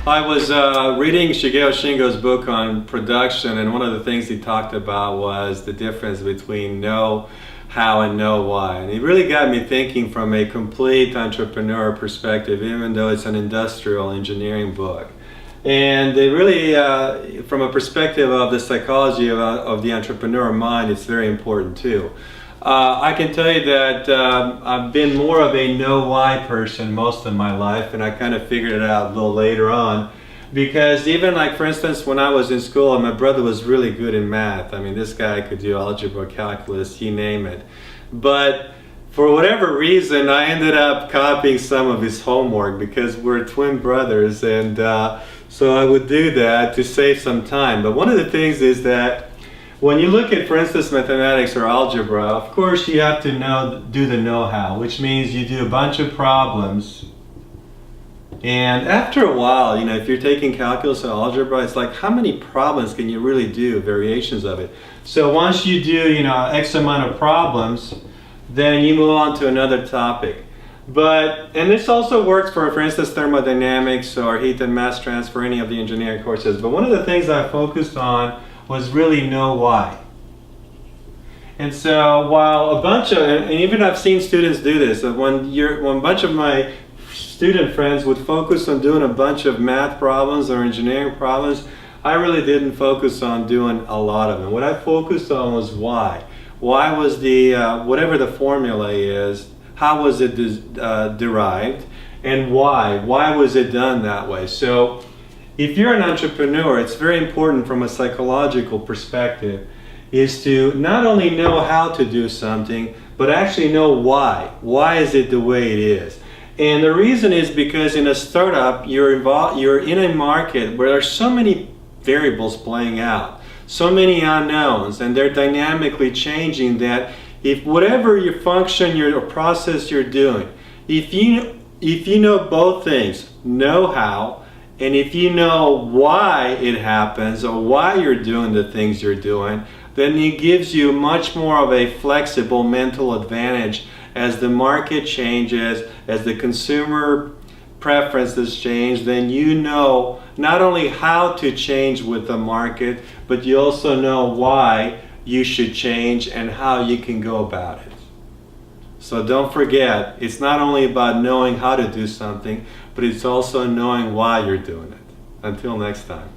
I was reading Shigeo Shingo's book on production, and one of the things he talked about was the difference between know how and know why. And it really got me thinking from a complete entrepreneur perspective, even though it's an industrial engineering book. And it really, from a perspective of the psychology of the entrepreneur mind, it's very important too. I can tell you that I've been more of a know why person most of my life, and I kind of figured it out a little later on. Because even like, for instance, when I was in school, my brother was really good in math. I mean, this guy could do algebra, calculus, you name it. But for whatever reason, I ended up copying some of his homework because we're twin brothers, and so I would do that to save some time. But one of the things is that when you look at, for instance, mathematics or algebra, of course you have to do the know-how, which means you do a bunch of problems. And after a while, if you're taking calculus or algebra, it's like, how many problems can you really do, variations of it? So once you do, X amount of problems, then you move on to another topic. And this also works for instance, thermodynamics or heat and mass transfer, any of the engineering courses. But one of the things I focused on was really know why. And so while and even I've seen students do this, when a bunch of my student friends would focus on doing a bunch of math problems or engineering problems, I really didn't focus on doing a lot of them. What I focused on was why. Why was the, whatever the formula is, how was it derived, and why? Why was it done that way? So if you're an entrepreneur, it's very important from a psychological perspective is to not only know how to do something, but actually know why. Why is it the way it is? And the reason is because in a startup, you're in a market where there's so many variables playing out, so many unknowns, and they're dynamically changing that if whatever your function, your process you're doing, if you know both things, know how, and if you know why it happens or why you're doing the things you're doing, then it gives you much more of a flexible mental advantage as the market changes, as the consumer preferences change. Then you know not only how to change with the market, but you also know why you should change and how you can go about it. So don't forget, it's not only about knowing how to do something, but it's also knowing why you're doing it. Until next time.